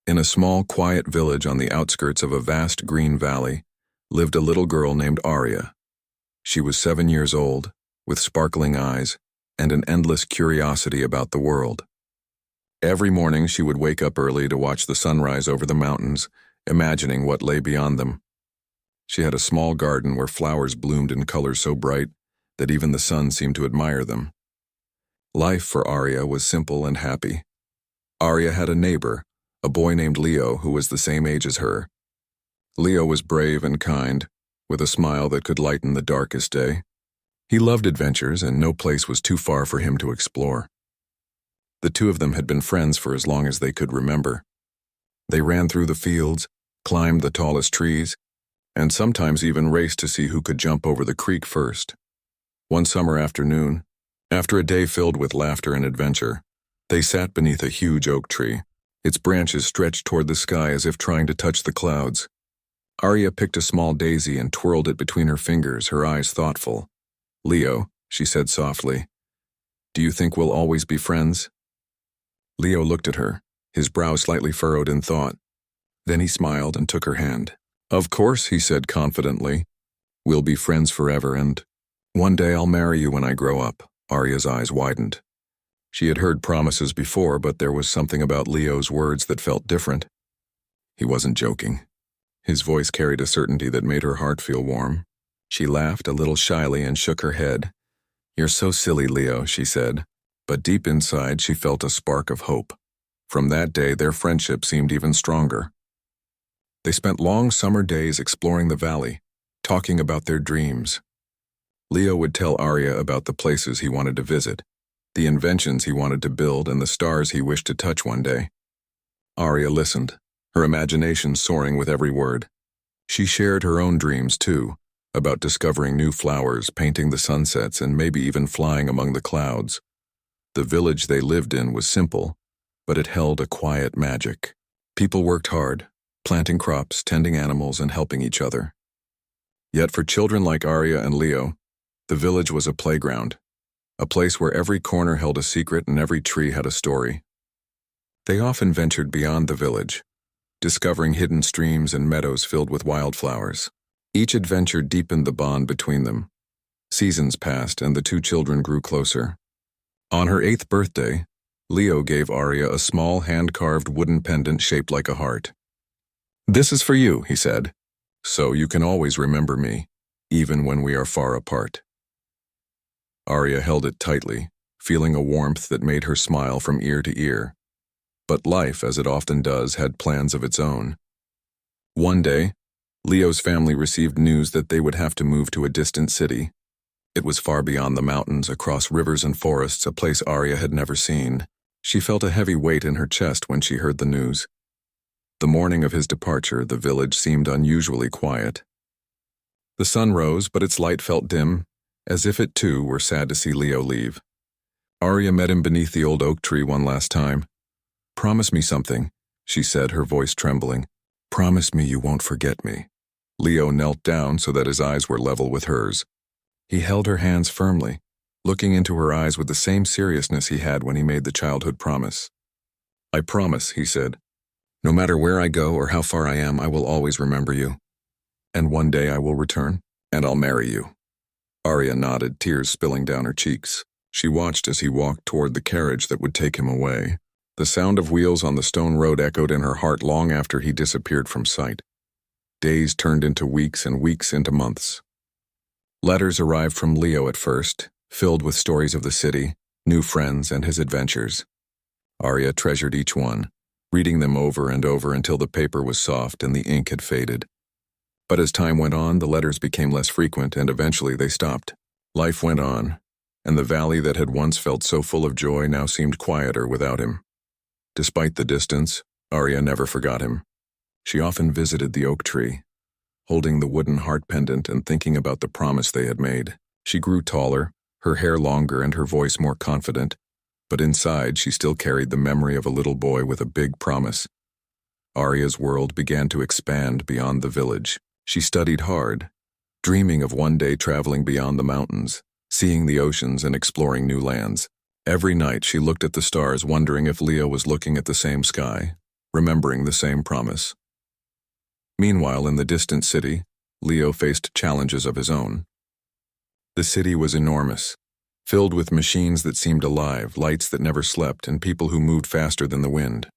In a small, quiet village on the outskirts of a vast green valley lived a little girl named Aria. She was 7 years old, with sparkling eyes and an endless curiosity about the world. Every morning she would wake up early to watch the sunrise over the mountains, imagining what lay beyond them. She had a small garden where flowers bloomed in colors so bright that even the sun seemed to admire them. Life for Aria was simple and happy. Aria had a neighbor, a boy named Leo, who was the same age as her. Leo was brave and kind, with a smile that could lighten the darkest day. He loved adventures, and no place was too far for him to explore. The two of them had been friends for as long as they could remember. They ran through the fields, climbed the tallest trees, and sometimes even raced to see who could jump over the creek first. One summer afternoon, after a day filled with laughter and adventure, they sat beneath a huge oak tree. Its branches stretched toward the sky as if trying to touch the clouds. Aria picked a small daisy and twirled it between her fingers, her eyes thoughtful. "Leo," she said softly, "do you think we'll always be friends?" Leo looked at her, his brow slightly furrowed in thought. Then he smiled and took her hand. "Of course," he said confidently. "We'll be friends forever, and one day I'll marry you when I grow up." Aria's eyes widened. She had heard promises before, but there was something about Leo's words that felt different. He wasn't joking. His voice carried a certainty that made her heart feel warm. She laughed a little shyly and shook her head. "You're so silly, Leo," she said, but deep inside she felt a spark of hope. From that day, their friendship seemed even stronger. They spent long summer days exploring the valley, talking about their dreams. Leo would tell Aria about the places he wanted to visit, the inventions he wanted to build, and the stars he wished to touch one day. Aria listened, her imagination soaring with every word. She shared her own dreams, too, about discovering new flowers, painting the sunsets, and maybe even flying among the clouds. The village they lived in was simple, but it held a quiet magic. People worked hard, planting crops, tending animals, and helping each other. Yet for children like Aria and Leo, the village was a playground, a place where every corner held a secret and every tree had a story. They often ventured beyond the village, discovering hidden streams and meadows filled with wildflowers. Each adventure deepened the bond between them. Seasons passed, and the two children grew closer. On her 8th birthday, Leo gave Aria a small hand-carved wooden pendant shaped like a heart. "This is for you," he said, "so you can always remember me, even when we are far apart." Aria held it tightly, feeling a warmth that made her smile from ear to ear. But life, as it often does, had plans of its own. One day, Leo's family received news that they would have to move to a distant city. It was far beyond the mountains, across rivers and forests, a place Aria had never seen. She felt a heavy weight in her chest when she heard the news. The morning of his departure, the village seemed unusually quiet. The sun rose, but its light felt dim, as if it too were sad to see Leo leave. Aria met him beneath the old oak tree one last time. "Promise me something," she said, her voice trembling. "Promise me you won't forget me." Leo knelt down so that his eyes were level with hers. He held her hands firmly, looking into her eyes with the same seriousness he had when he made the childhood promise. "I promise," he said. "No matter where I go or how far I am, I will always remember you. And one day I will return, and I'll marry you." Aria nodded, tears spilling down her cheeks. She watched as he walked toward the carriage that would take him away. The sound of wheels on the stone road echoed in her heart long after he disappeared from sight. Days turned into weeks and weeks into months. Letters arrived from Leo at first, filled with stories of the city, new friends, and his adventures. Aria treasured each one, reading them over and over until the paper was soft and the ink had faded. But as time went on, the letters became less frequent, and eventually they stopped. Life went on, and the valley that had once felt so full of joy now seemed quieter without him. Despite the distance, Aria never forgot him. She often visited the oak tree, holding the wooden heart pendant and thinking about the promise they had made. She grew taller, her hair longer and her voice more confident, but inside she still carried the memory of a little boy with a big promise. Aria's world began to expand beyond the village. She studied hard, dreaming of one day traveling beyond the mountains, seeing the oceans and exploring new lands. Every night she looked at the stars, wondering if Leo was looking at the same sky, remembering the same promise. Meanwhile, in the distant city, Leo faced challenges of his own. The city was enormous, filled with machines that seemed alive, lights that never slept, and people who moved faster than the wind.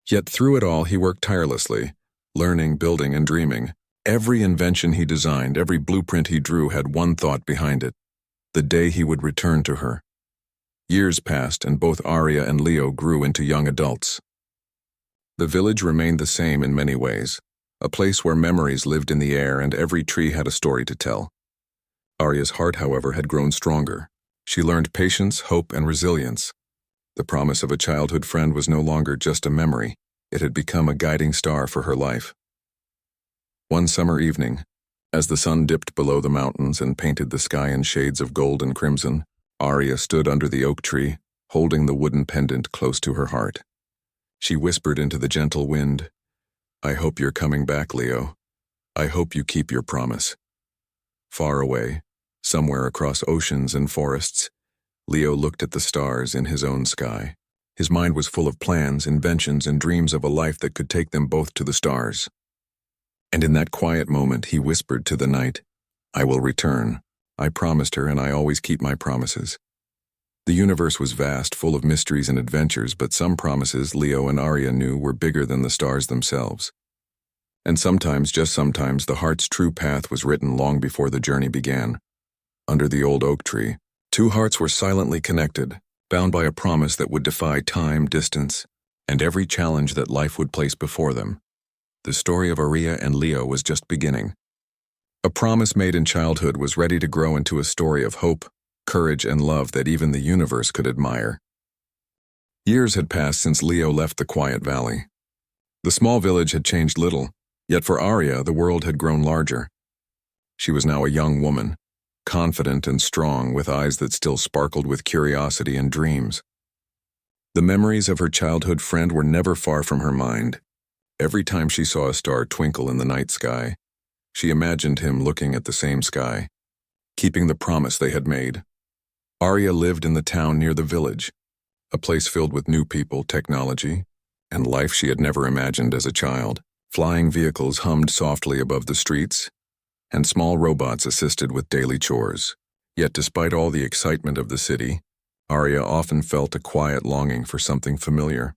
Yet through it all, he worked tirelessly, learning, building, and dreaming. Every invention he designed, every blueprint he drew had one thought behind it: the day he would return to her. Years passed, and both Arya and Leo grew into young adults. The village remained the same in many ways, a place where memories lived in the air and every tree had a story to tell. Arya's heart, however, had grown stronger. She learned patience, hope, and resilience. The promise of a childhood friend was no longer just a memory. It had become a guiding star for her life. One summer evening, as the sun dipped below the mountains and painted the sky in shades of gold and crimson, Arya stood under the oak tree, holding the wooden pendant close to her heart. She whispered into the gentle wind, "I hope you're coming back, Leo. I hope you keep your promise." Far away, somewhere across oceans and forests, Leo looked at the stars in his own sky. His mind was full of plans, inventions, and dreams of a life that could take them both to the stars. And in that quiet moment, he whispered to the night, "I will return. I promised her, and I always keep my promises." The universe was vast, full of mysteries and adventures, but some promises Leo and Arya knew were bigger than the stars themselves. And sometimes, just sometimes, the heart's true path was written long before the journey began. Under the old oak tree, two hearts were silently connected, bound by a promise that would defy time, distance, and every challenge that life would place before them. The story of Arya and Leo was just beginning. A promise made in childhood was ready to grow into a story of hope, courage, and love that even the universe could admire. Years had passed since Leo left the quiet valley. The small village had changed little, yet for Arya, the world had grown larger. She was now a young woman, confident and strong, with eyes that still sparkled with curiosity and dreams. The memories of her childhood friend were never far from her mind. Every time she saw a star twinkle in the night sky, she imagined him looking at the same sky, keeping the promise they had made. Arya lived in the town near the village, a place filled with new people, technology, and life she had never imagined as a child. Flying vehicles hummed softly above the streets, and small robots assisted with daily chores. Yet despite all the excitement of the city, Arya often felt a quiet longing for something familiar,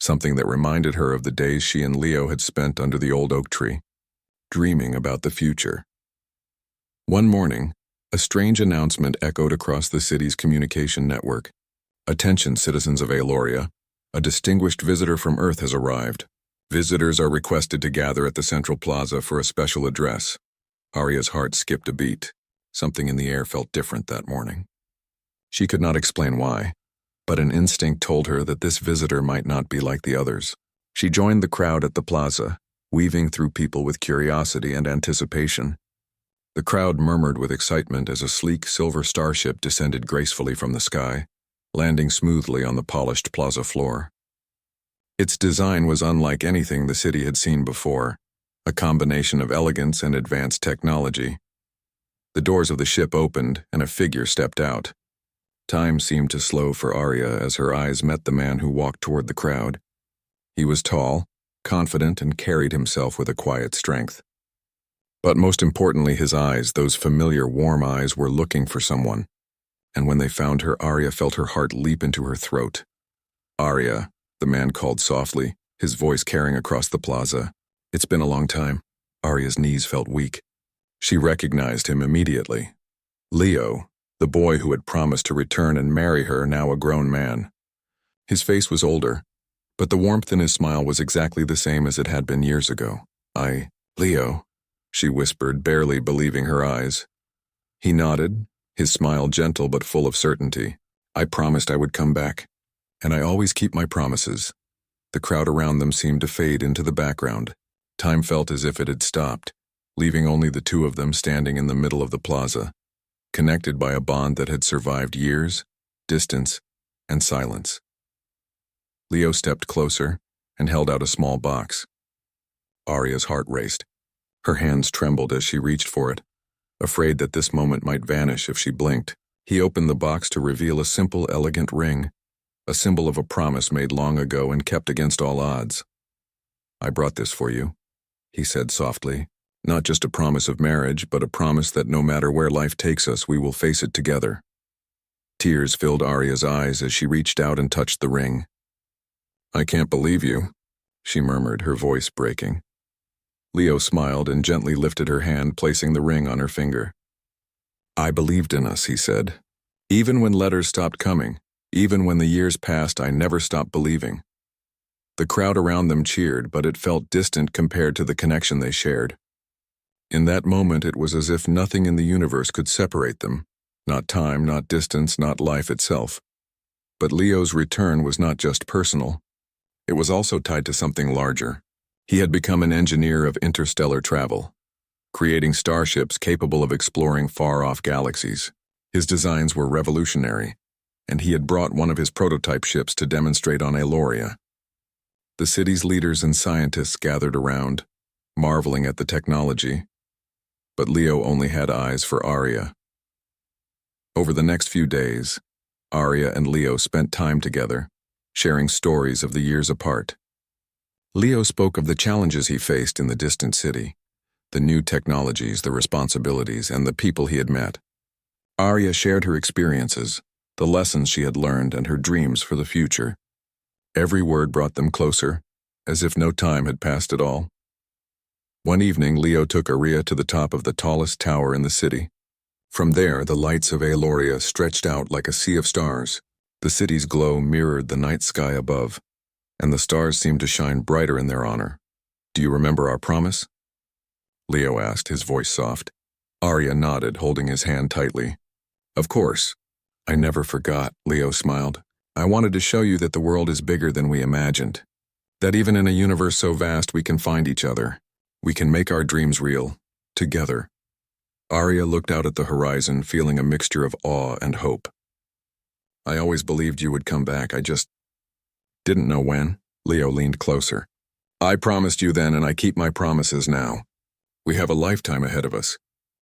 something that reminded her of the days she and Leo had spent under the old oak tree, dreaming about the future. One morning, a strange announcement echoed across the city's communication network. "Attention, citizens of Aloria, a distinguished visitor from Earth has arrived. Visitors are requested to gather at the central plaza for a special address." Arya's heart skipped a beat. Something in the air felt different that morning. She could not explain why, but an instinct told her that this visitor might not be like the others. She joined the crowd at the plaza, weaving through people with curiosity and anticipation. The crowd murmured with excitement as a sleek silver starship descended gracefully from the sky, landing smoothly on the polished plaza floor. Its design was unlike anything the city had seen before, a combination of elegance and advanced technology. The doors of the ship opened, and a figure stepped out. Time seemed to slow for Arya as her eyes met the man who walked toward the crowd. He was tall, confident, and carried himself with a quiet strength. But most importantly, his eyes, those familiar warm eyes, were looking for someone. And when they found her, Arya felt her heart leap into her throat. "Arya," the man called softly, his voice carrying across the plaza. "It's been a long time." Arya's knees felt weak. She recognized him immediately. Leo, the boy who had promised to return and marry her, now a grown man. His face was older, but the warmth in his smile was exactly the same as it had been years ago. Leo," she whispered, barely believing her eyes. He nodded, his smile gentle but full of certainty. "I promised I would come back, and I always keep my promises." The crowd around them seemed to fade into the background. Time felt as if it had stopped, leaving only the two of them standing in the middle of the plaza, connected by a bond that had survived years, distance, and silence. Leo stepped closer and held out a small box. Arya's heart raced. Her hands trembled as she reached for it, afraid that this moment might vanish if she blinked. He opened the box to reveal a simple, elegant ring, a symbol of a promise made long ago and kept against all odds. "I brought this for you," he said softly. "Not just a promise of marriage, but a promise that no matter where life takes us, we will face it together." Tears filled Arya's eyes as she reached out and touched the ring. "I can't believe you," she murmured, her voice breaking. Leo smiled and gently lifted her hand, placing the ring on her finger. "I believed in us," he said. "Even when letters stopped coming, even when the years passed, I never stopped believing." The crowd around them cheered, but it felt distant compared to the connection they shared. In that moment, it was as if nothing in the universe could separate them. Not time, not distance, not life itself. But Leo's return was not just personal. It was also tied to something larger. He had become an engineer of interstellar travel, creating starships capable of exploring far-off galaxies. His designs were revolutionary, and he had brought one of his prototype ships to demonstrate on Eloria. The city's leaders and scientists gathered around, marveling at the technology, but Leo only had eyes for Arya. Over the next few days, Arya and Leo spent time together, sharing stories of the years apart. Leo spoke of the challenges he faced in the distant city, the new technologies, the responsibilities, and the people he had met. Arya shared her experiences, the lessons she had learned, and her dreams for the future. Every word brought them closer, as if no time had passed at all. One evening, Leo took Arya to the top of the tallest tower in the city. From there, the lights of Eloria stretched out like a sea of stars. The city's glow mirrored the night sky above, and the stars seemed to shine brighter in their honor. "Do you remember our promise?" Leo asked, his voice soft. Arya nodded, holding his hand tightly. "Of course. I never forgot," Leo smiled. "I wanted to show you that the world is bigger than we imagined. That even in a universe so vast, we can find each other. We can make our dreams real, together." Arya looked out at the horizon, feeling a mixture of awe and hope. "I always believed you would come back. I just didn't know when." Leo leaned closer. "I promised you then, and I keep my promises now. We have a lifetime ahead of us,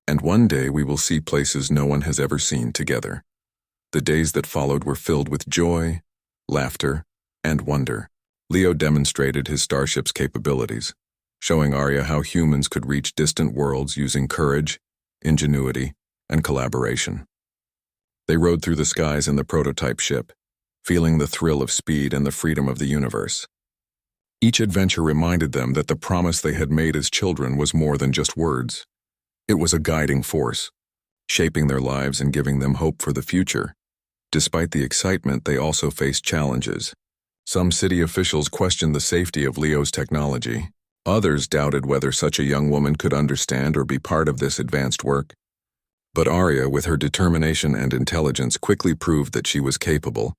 and one day we will see places no one has ever seen together." The days that followed were filled with joy, laughter, and wonder. Leo demonstrated his starship's capabilities, showing Arya how humans could reach distant worlds using courage, ingenuity, and collaboration. They rode through the skies in the prototype ship, feeling the thrill of speed and the freedom of the universe. Each adventure reminded them that the promise they had made as children was more than just words. It was a guiding force, shaping their lives and giving them hope for the future. Despite the excitement, they also faced challenges. Some city officials questioned the safety of Leo's technology. Others doubted whether such a young woman could understand or be part of this advanced work. But Arya, with her determination and intelligence, quickly proved that she was capable.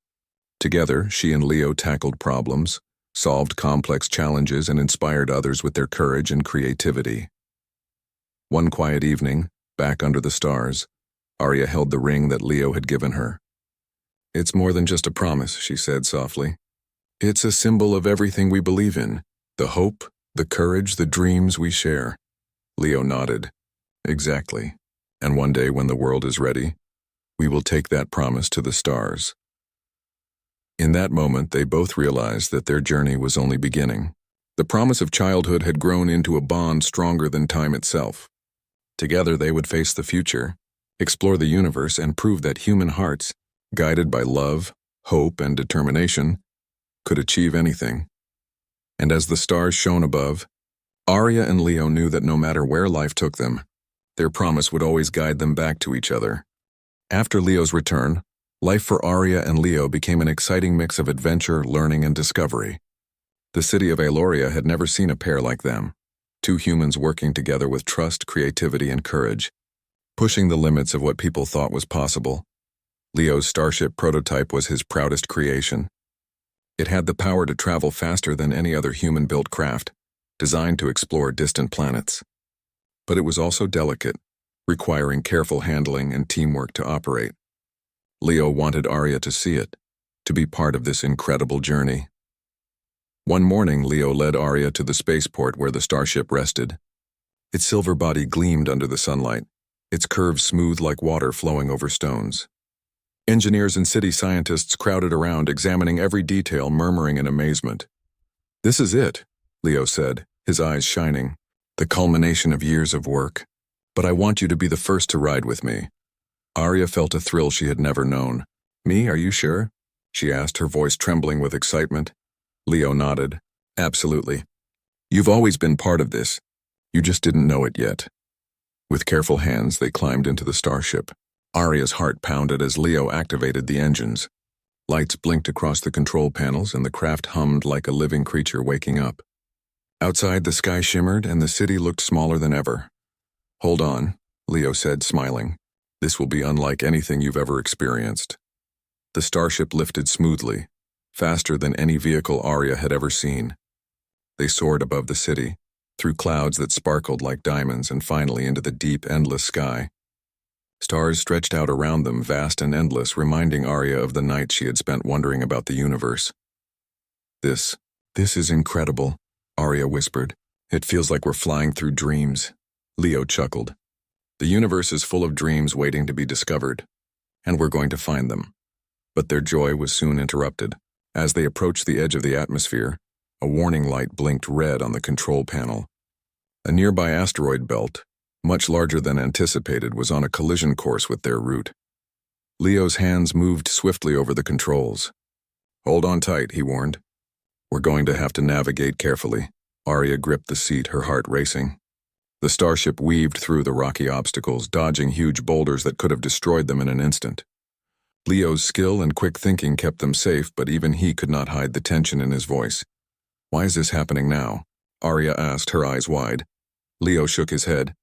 Together, she and Leo tackled problems, solved complex challenges, and inspired others with their courage and creativity. One quiet evening, back under the stars, Arya held the ring that Leo had given her. "It's more than just a promise," she said softly. "It's a symbol of everything we believe in, the hope, the courage, the dreams we share." Leo nodded. "Exactly. And one day when the world is ready, we will take that promise to the stars." In that moment, they both realized that their journey was only beginning. The promise of childhood had grown into a bond stronger than time itself. Together, they would face the future, explore the universe, and prove that human hearts, guided by love, hope, and determination, could achieve anything. And as the stars shone above, Arya and Leo knew that no matter where life took them, their promise would always guide them back to each other. After Leo's return, life for Arya and Leo became an exciting mix of adventure, learning, and discovery. The city of Eloria had never seen a pair like them, two humans working together with trust, creativity, and courage, pushing the limits of what people thought was possible. Leo's starship prototype was his proudest creation. It had the power to travel faster than any other human-built craft, designed to explore distant planets. But it was also delicate, requiring careful handling and teamwork to operate. Leo wanted Arya to see it, to be part of this incredible journey. One morning, Leo led Arya to the spaceport where the starship rested. Its silver body gleamed under the sunlight, its curves smooth like water flowing over stones. Engineers and city scientists crowded around, examining every detail, murmuring in amazement. "This is it," Leo said, his eyes shining. "The culmination of years of work. But I want you to be the first to ride with me." Arya felt a thrill she had never known. "Me, are you sure?" she asked, her voice trembling with excitement. Leo nodded. "Absolutely. You've always been part of this. You just didn't know it yet." With careful hands, they climbed into the starship. Arya's heart pounded as Leo activated the engines. Lights blinked across the control panels and the craft hummed like a living creature waking up. Outside, the sky shimmered and the city looked smaller than ever. "Hold on," Leo said, smiling. "This will be unlike anything you've ever experienced." The starship lifted smoothly, faster than any vehicle Arya had ever seen. They soared above the city, through clouds that sparkled like diamonds, and finally into the deep, endless sky. Stars stretched out around them, vast and endless, reminding Arya of the nights she had spent wondering about the universe. This is incredible," Arya whispered. "It feels like we're flying through dreams." Leo chuckled. "The universe is full of dreams waiting to be discovered, and we're going to find them." But their joy was soon interrupted. As they approached the edge of the atmosphere, a warning light blinked red on the control panel. A nearby asteroid belt, much larger than anticipated, was on a collision course with their route. Leo's hands moved swiftly over the controls. "Hold on tight," he warned. "We're going to have to navigate carefully." Arya gripped the seat, her heart racing. The starship weaved through the rocky obstacles, dodging huge boulders that could have destroyed them in an instant. Leo's skill and quick thinking kept them safe, but even he could not hide the tension in his voice. "Why is this happening now?" Arya asked, her eyes wide. Leo shook his head.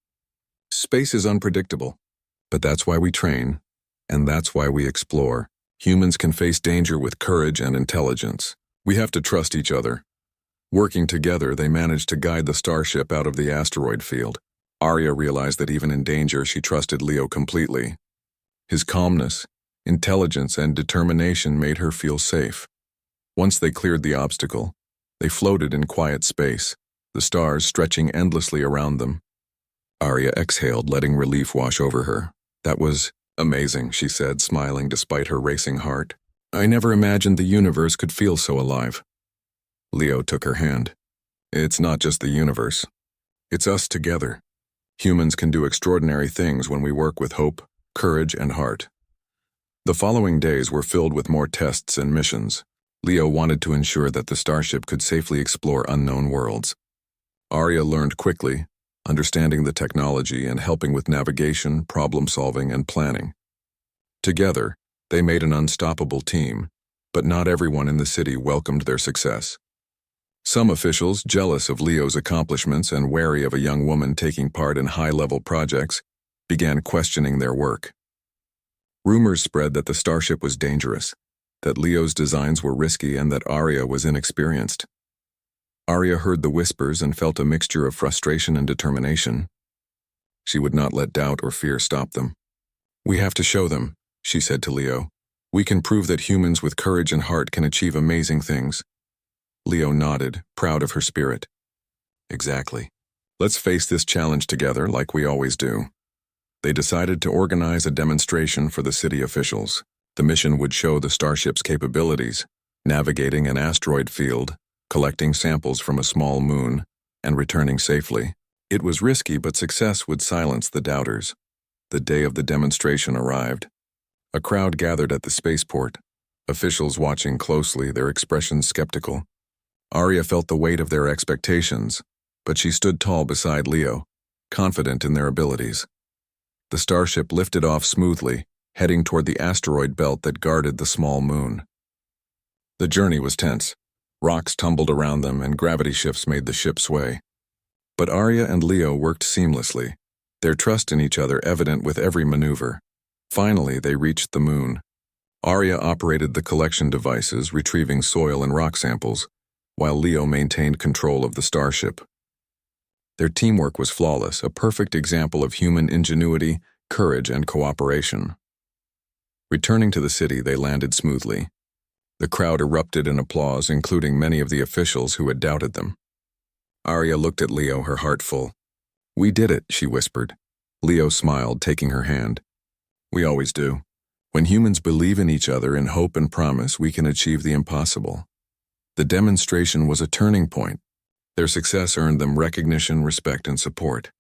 "Space is unpredictable. But that's why we train, and that's why we explore. Humans can face danger with courage and intelligence. We have to trust each other." Working together, they managed to guide the starship out of the asteroid field. Arya realized that even in danger, she trusted Leo completely. His calmness, intelligence, and determination made her feel safe. Once they cleared the obstacle, they floated in quiet space, the stars stretching endlessly around them. Arya exhaled, letting relief wash over her. "That was amazing," she said, smiling despite her racing heart. "I never imagined the universe could feel so alive." Leo took her hand. "It's not just the universe. It's us together. Humans can do extraordinary things when we work with hope, courage, and heart." The following days were filled with more tests and missions. Leo wanted to ensure that the starship could safely explore unknown worlds. Arya learned quickly, understanding the technology and helping with navigation, problem-solving, and planning. Together, they made an unstoppable team, but not everyone in the city welcomed their success. Some officials, jealous of Leo's accomplishments and wary of a young woman taking part in high-level projects, began questioning their work. Rumors spread that the starship was dangerous, that Leo's designs were risky, and that Arya was inexperienced. Arya heard the whispers and felt a mixture of frustration and determination. She would not let doubt or fear stop them. "We have to show them," she said to Leo. "We can prove that humans with courage and heart can achieve amazing things." Leo nodded, proud of her spirit. "Exactly. Let's face this challenge together like we always do." They decided to organize a demonstration for the city officials. The mission would show the starship's capabilities, navigating an asteroid field, collecting samples from a small moon, and returning safely. It was risky, but success would silence the doubters. The day of the demonstration arrived. A crowd gathered at the spaceport, officials watching closely, their expressions skeptical. Arya felt the weight of their expectations, but she stood tall beside Leo, confident in their abilities. The starship lifted off smoothly, heading toward the asteroid belt that guarded the small moon. The journey was tense. Rocks tumbled around them and gravity shifts made the ship sway. But Arya and Leo worked seamlessly, their trust in each other evident with every maneuver. Finally, they reached the moon. Arya operated the collection devices, retrieving soil and rock samples, while Leo maintained control of the starship. Their teamwork was flawless, a perfect example of human ingenuity, courage, and cooperation. Returning to the city, they landed smoothly. The crowd erupted in applause, including many of the officials who had doubted them. Arya looked at Leo, her heart full. "We did it," she whispered. Leo smiled, taking her hand. "We always do. When humans believe in each other in hope and promise, we can achieve the impossible. The demonstration was a turning point. Their success earned them recognition, respect, and support.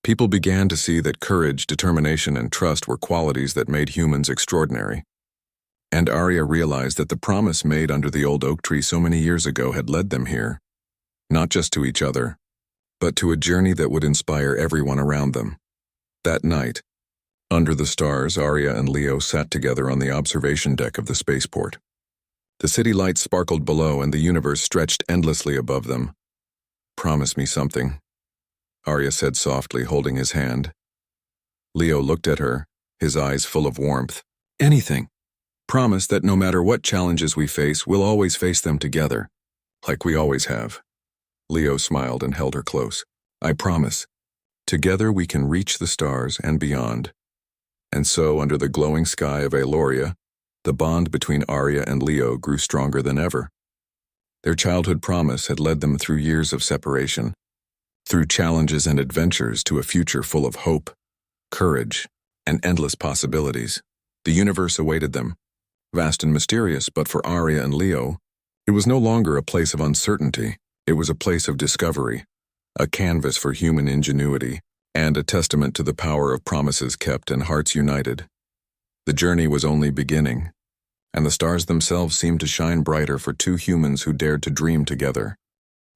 People began to see that courage, determination, and trust were qualities that made humans extraordinary. And Arya realized that the promise made under the old oak tree so many years ago had led them here, not just to each other, but to a journey that would inspire everyone around them. That night, under the stars, Arya and Leo sat together on the observation deck of the spaceport. The city lights sparkled below and the universe stretched endlessly above them. "Promise me something," Arya said softly, holding his hand. Leo looked at her, his eyes full of warmth. "Anything. Promise that no matter what challenges we face, we'll always face them together, like we always have." Leo smiled and held her close. "I promise. Together we can reach the stars and beyond." And so, under the glowing sky of Aloria, the bond between Arya and Leo grew stronger than ever. Their childhood promise had led them through years of separation, through challenges and adventures to a future full of hope, courage, and endless possibilities. The universe awaited them, vast and mysterious, but for Arya and Leo, it was no longer a place of uncertainty. It was a place of discovery, a canvas for human ingenuity, and a testament to the power of promises kept and hearts united. The journey was only beginning, and the stars themselves seemed to shine brighter for two humans who dared to dream together.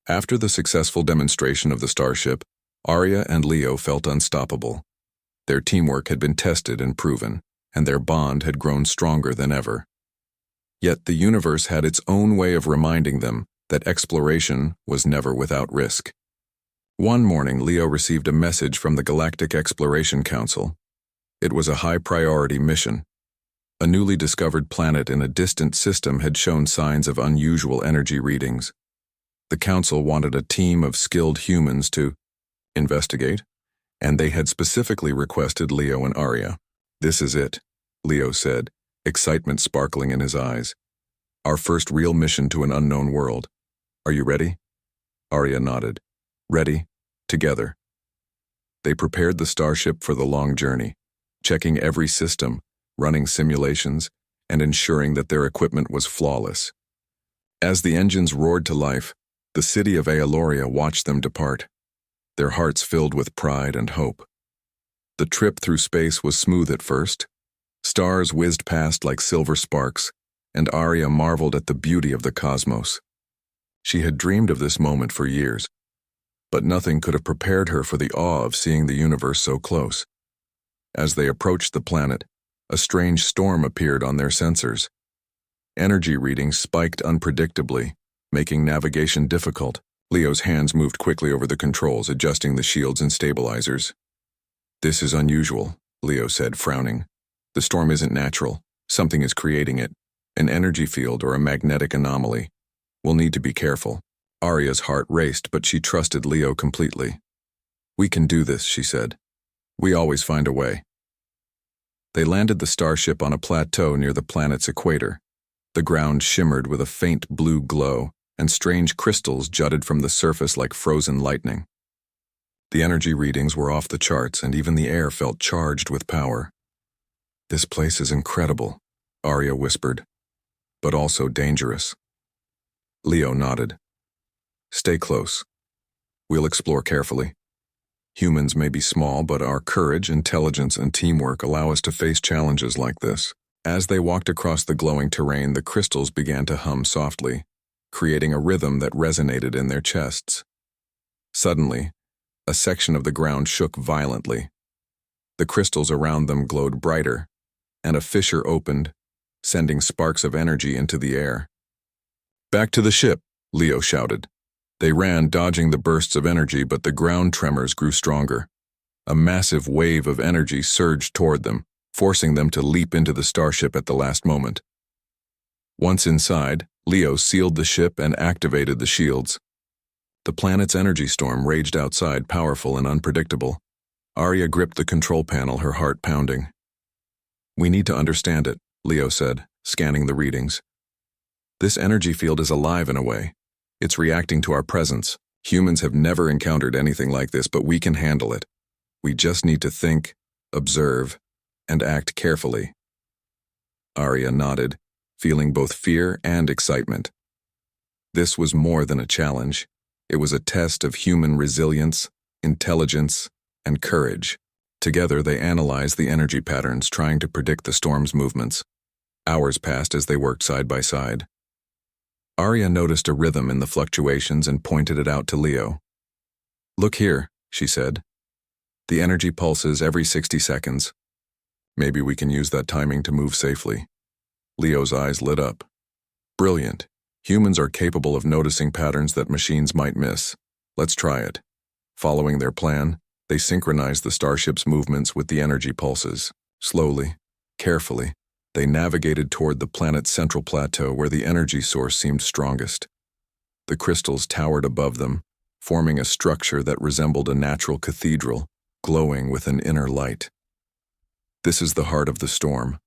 After the successful demonstration of the starship, Arya and Leo felt unstoppable. Their teamwork had been tested and proven, and their bond had grown stronger than ever. Yet the universe had its own way of reminding them that exploration was never without risk. One morning, Leo received a message from the Galactic Exploration Council. It was a high-priority mission. A newly discovered planet in a distant system had shown signs of unusual energy readings. The Council wanted a team of skilled humans to investigate, and they had specifically requested Leo and Arya. "This is it," Leo said, excitement sparkling in his eyes. "Our first real mission to an unknown world. Are you ready?" Arya nodded. "Ready, together." They prepared the starship for the long journey, checking every system, running simulations, and ensuring that their equipment was flawless. As the engines roared to life, the city of Aloria watched them depart, their hearts filled with pride and hope. The trip through space was smooth at first. Stars whizzed past like silver sparks, and Arya marveled at the beauty of the cosmos. She had dreamed of this moment for years, but nothing could have prepared her for the awe of seeing the universe so close. As they approached the planet, a strange storm appeared on their sensors. Energy readings spiked unpredictably, making navigation difficult. Leo's hands moved quickly over the controls, adjusting the shields and stabilizers. "This is unusual," Leo said, frowning. "The storm isn't natural. Something is creating it. An energy field or a magnetic anomaly. We'll need to be careful." Arya's heart raced, but she trusted Leo completely. "We can do this," she said. "We always find a way." They landed the starship on a plateau near the planet's equator. The ground shimmered with a faint blue glow, and strange crystals jutted from the surface like frozen lightning. The energy readings were off the charts, and even the air felt charged with power. "This place is incredible," Arya whispered, "but also dangerous." Leo nodded. "Stay close. We'll explore carefully. Humans may be small, but our courage, intelligence, and teamwork allow us to face challenges like this." As they walked across the glowing terrain, the crystals began to hum softly, creating a rhythm that resonated in their chests. Suddenly, a section of the ground shook violently. The crystals around them glowed brighter, and a fissure opened, sending sparks of energy into the air. "Back to the ship," Leo shouted. They ran, dodging the bursts of energy, but the ground tremors grew stronger. A massive wave of energy surged toward them, forcing them to leap into the starship at the last moment. Once inside, Leo sealed the ship and activated the shields. The planet's energy storm raged outside, powerful and unpredictable. Arya gripped the control panel, her heart pounding. "We need to understand it," Leo said, scanning the readings. "This energy field is alive in a way. It's reacting to our presence. Humans have never encountered anything like this, but we can handle it. We just need to think, observe, and act carefully." Arya nodded, feeling both fear and excitement. This was more than a challenge. It was a test of human resilience, intelligence, and courage. Together, they analyzed the energy patterns, trying to predict the storm's movements. Hours passed as they worked side by side. Arya noticed a rhythm in the fluctuations and pointed it out to Leo. "Look here," she said. "The energy pulses every 60 seconds. Maybe we can use that timing to move safely." Leo's eyes lit up. "Brilliant. Humans are capable of noticing patterns that machines might miss. Let's try it." Following their plan, they synchronized the starship's movements with the energy pulses. Slowly, carefully, they navigated toward the planet's central plateau where the energy source seemed strongest. The crystals towered above them, forming a structure that resembled a natural cathedral, glowing with an inner light. "This is the heart of the storm,"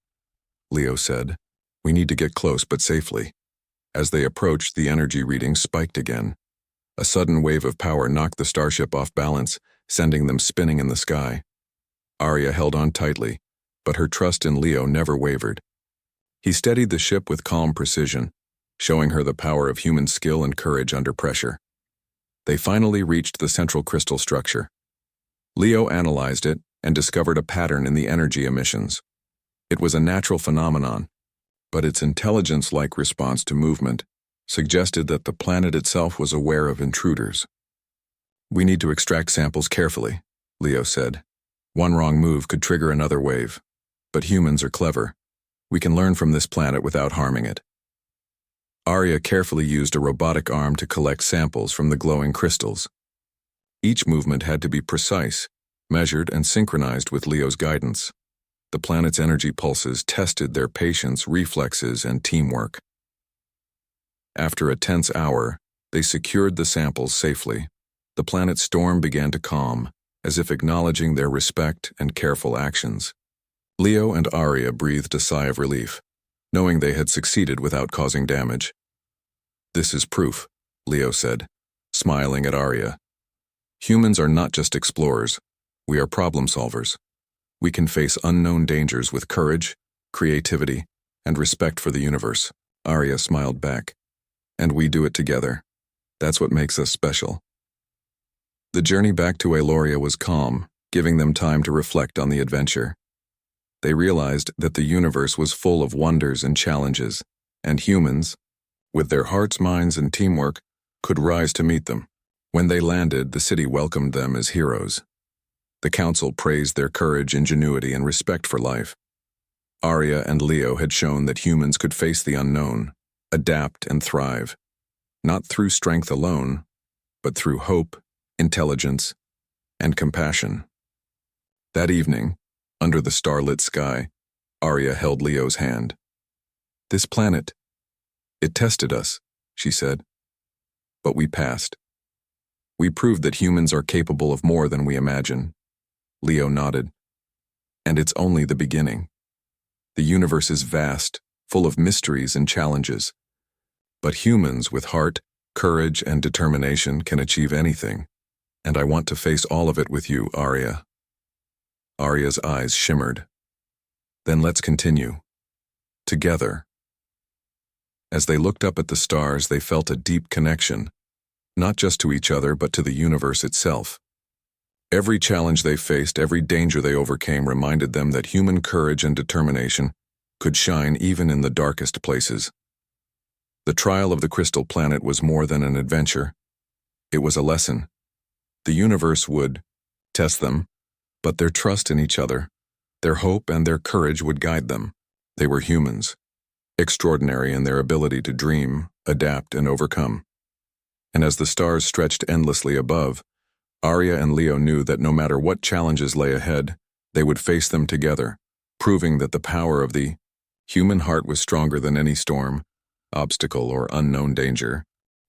Leo said. "We need to get close but safely." As they approached, the energy readings spiked again. A sudden wave of power knocked the starship off balance, sending them spinning in the sky. Arya held on tightly, but her trust in Leo never wavered. He steadied the ship with calm precision, showing her the power of human skill and courage under pressure. They finally reached the central crystal structure. Leo analyzed it and discovered a pattern in the energy emissions. It was a natural phenomenon, but its intelligence-like response to movement suggested that the planet itself was aware of intruders. "We need to extract samples carefully," Leo said. "One wrong move could trigger another wave. But humans are clever. We can learn from this planet without harming it." Arya carefully used a robotic arm to collect samples from the glowing crystals. Each movement had to be precise, measured and synchronized with Leo's guidance. The planet's energy pulses tested their patience, reflexes, and teamwork. After a tense hour, they secured the samples safely. The planet's storm began to calm, as if acknowledging their respect and careful actions. Leo and Arya breathed a sigh of relief, knowing they had succeeded without causing damage. "This is proof," Leo said, smiling at Arya. "Humans are not just explorers, we are problem solvers. We can face unknown dangers with courage, creativity, and respect for the universe." Arya smiled back. "And we do it together. That's what makes us special." The journey back to Aloria was calm, giving them time to reflect on the adventure. They realized that the universe was full of wonders and challenges, and humans, with their hearts, minds, and teamwork, could rise to meet them. When they landed, the city welcomed them as heroes. The council praised their courage, ingenuity, and respect for life. Arya and Leo had shown that humans could face the unknown, adapt, and thrive, not through strength alone, but through hope, intelligence, and compassion. That evening, under the starlit sky, Arya held Leo's hand. "This planet, it tested us," she said. "But we passed. We proved that humans are capable of more than we imagine." Leo nodded. "And it's only the beginning. The universe is vast, full of mysteries and challenges. But humans with heart, courage, and determination can achieve anything. And I want to face all of it with you, Arya." Arya's eyes shimmered. "Then let's continue. Together." As they looked up at the stars, they felt a deep connection, not just to each other but to the universe itself. Every challenge they faced, every danger they overcame reminded them that human courage and determination could shine even in the darkest places. The trial of the crystal planet was more than an adventure. It was a lesson. The universe would test them, but their trust in each other, their hope, and their courage would guide them. They were humans, extraordinary in their ability to dream, adapt, and overcome. And as the stars stretched endlessly above, Arya and Leo knew that no matter what challenges lay ahead, they would face them together, proving that the power of the human heart was stronger than any storm, obstacle, or unknown danger.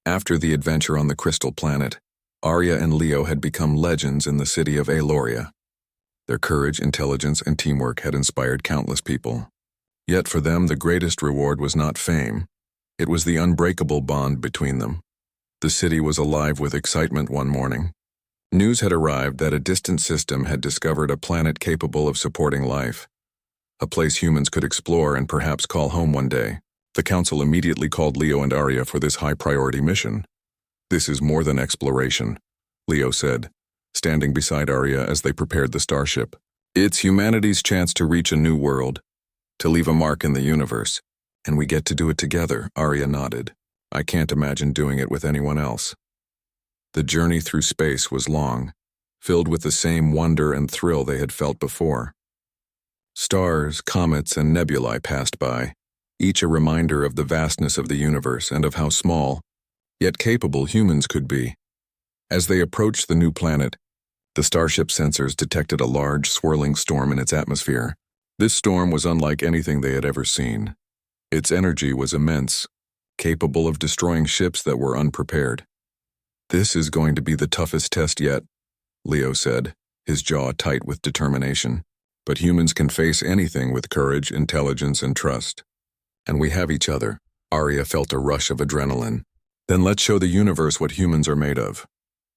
After the adventure on the crystal planet, Arya and Leo had become legends in the city of Aloria. Their courage, intelligence, and teamwork had inspired countless people. Yet for them, the greatest reward was not fame. It was the unbreakable bond between them. The city was alive with excitement one morning. News had arrived that a distant system had discovered a planet capable of supporting life. a place humans could explore and perhaps call home one day. The Council immediately called Leo and Arya for this high-priority mission. "This is more than exploration," Leo said, standing beside Arya as they prepared the starship. "It's humanity's chance to reach a new world, to leave a mark in the universe, and we get to do it together," Arya nodded. "I can't imagine doing it with anyone else." The journey through space was long, filled with the same wonder and thrill they had felt before. Stars, comets, and nebulae passed by, each a reminder of the vastness of the universe and of how small, yet capable humans could be. As they approached the new planet, the starship sensors detected a large, swirling storm in its atmosphere. This storm was unlike anything they had ever seen. Its energy was immense, capable of destroying ships that were unprepared. "This is going to be the toughest test yet," Leo said, his jaw tight with determination. "But humans can face anything with courage, intelligence, and trust. And we have each other." Arya felt a rush of adrenaline. "Then let's show the universe what humans are made of."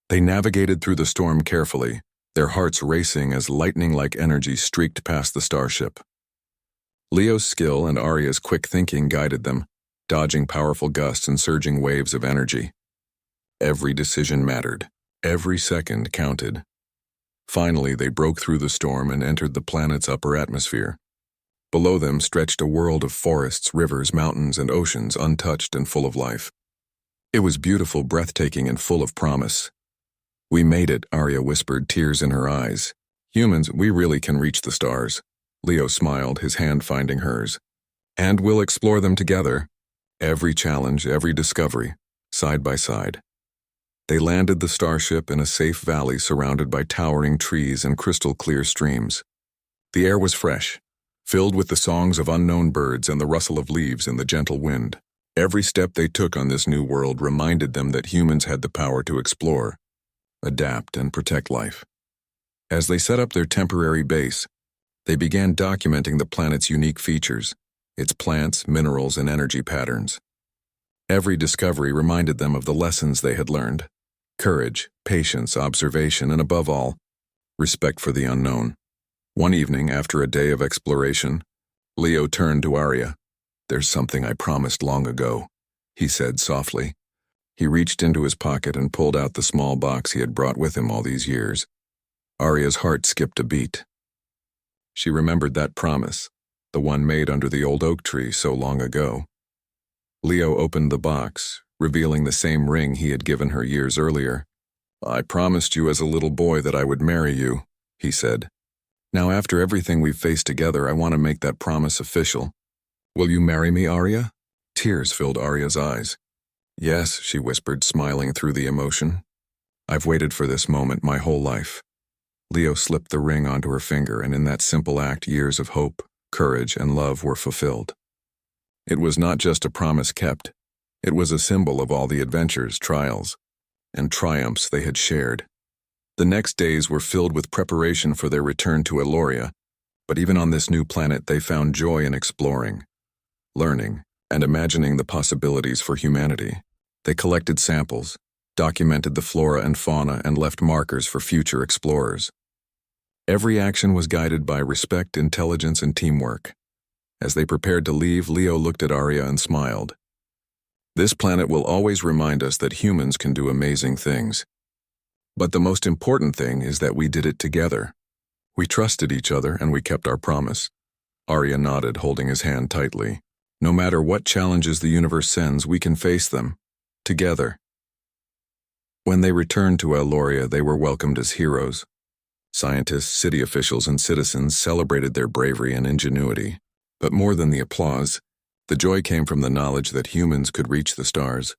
They navigated through the storm carefully, their hearts racing as lightning-like energy streaked past the starship. Leo's skill and Arya's quick thinking guided them, dodging powerful gusts and surging waves of energy. Every decision mattered. Every second counted. Finally, they broke through the storm and entered the planet's upper atmosphere. Below them stretched a world of forests, rivers, mountains, and oceans untouched and full of life. It was beautiful, breathtaking, and full of promise. "We made it," Arya whispered, tears in her eyes. "Humans, we really can reach the stars." Leo smiled, his hand finding hers. "And we'll explore them together. Every challenge, every discovery, side by side." They landed the starship in a safe valley surrounded by towering trees and crystal-clear streams. The air was fresh, filled with the songs of unknown birds and the rustle of leaves in the gentle wind. Every step they took on this new world reminded them that humans had the power to explore, adapt, and protect life. As they set up their temporary base, they began documenting the planet's unique features, its plants, minerals, and energy patterns. Every discovery reminded them of the lessons they had learned: courage, patience, observation, and above all, respect for the unknown. One evening, after a day of exploration, Leo turned to Arya. "There's something I promised long ago," he said softly. He reached into his pocket and pulled out the small box he had brought with him all these years. Arya's heart skipped a beat. She remembered that promise, the one made under the old oak tree so long ago. Leo opened the box, revealing the same ring he had given her years earlier. "I promised you as a little boy that I would marry you," he said. "Now, after everything we've faced together, I want to make that promise official. Will you marry me, Arya?" Tears filled Arya's eyes. "Yes," she whispered, smiling through the emotion. "I've waited for this moment my whole life." Leo slipped the ring onto her finger, and in that simple act, years of hope, courage, and love were fulfilled. It was not just a promise kept. It was a symbol of all the adventures, trials, and triumphs they had shared. The next days were filled with preparation for their return to Eloria, but even on this new planet they found joy in exploring, learning, and imagining the possibilities for humanity. They collected samples, documented the flora and fauna, and left markers for future explorers. Every action was guided by respect, intelligence, and teamwork. As they prepared to leave, Leo looked at Arya and smiled. "This planet will always remind us that humans can do amazing things. But the most important thing is that we did it together. We trusted each other and we kept our promise." Arya nodded, holding his hand tightly. "No matter what challenges the universe sends, we can face them, together." When they returned to Eloria, they were welcomed as heroes. Scientists, city officials, and citizens celebrated their bravery and ingenuity. But more than the applause, the joy came from the knowledge that humans could reach the stars,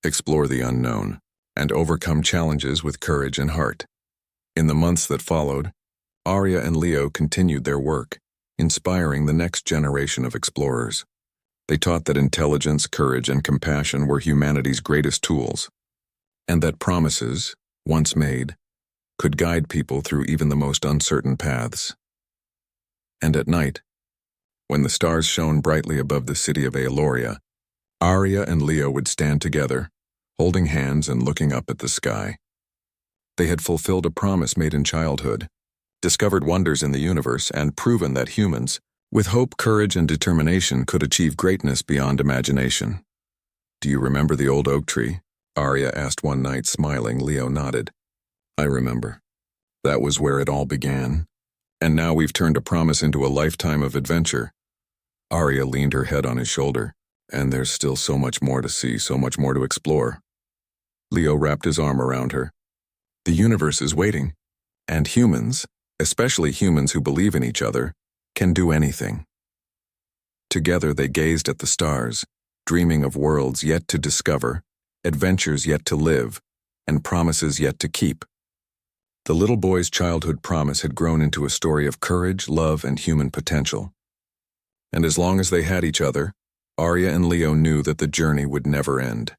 explore the unknown, and overcome challenges with courage and heart. In the months that followed, Arya and Leo continued their work, inspiring the next generation of explorers. They taught that intelligence, courage, and compassion were humanity's greatest tools, and that promises, once made, could guide people through even the most uncertain paths. And at night, when the stars shone brightly above the city of Eloria, Arya and Leo would stand together, holding hands and looking up at the sky. They had fulfilled a promise made in childhood, discovered wonders in the universe, and proven that humans, With hope, courage, and determination could achieve greatness beyond imagination. Do you remember the old oak tree? Arya asked one night, smiling. Leo nodded. I remember. That was where it all began. And now we've turned a promise into a lifetime of adventure. Arya leaned her head on his shoulder. And there's still so much more to see, so much more to explore. Leo wrapped his arm around her. The universe is waiting. And humans, especially humans who believe in each other, can do anything. Together they gazed at the stars, dreaming of worlds yet to discover, adventures yet to live, and promises yet to keep. The little boy's childhood promise had grown into a story of courage, love, and human potential. And as long as they had each other, Arya and Leo knew that the journey would never end.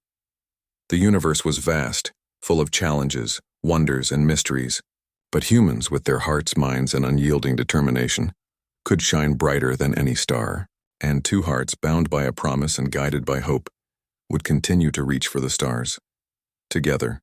The universe was vast, full of challenges, wonders, and mysteries, but humans, with their hearts, minds, and unyielding determination, could shine brighter than any star, and two hearts bound by a promise and guided by hope would continue to reach for the stars. Together,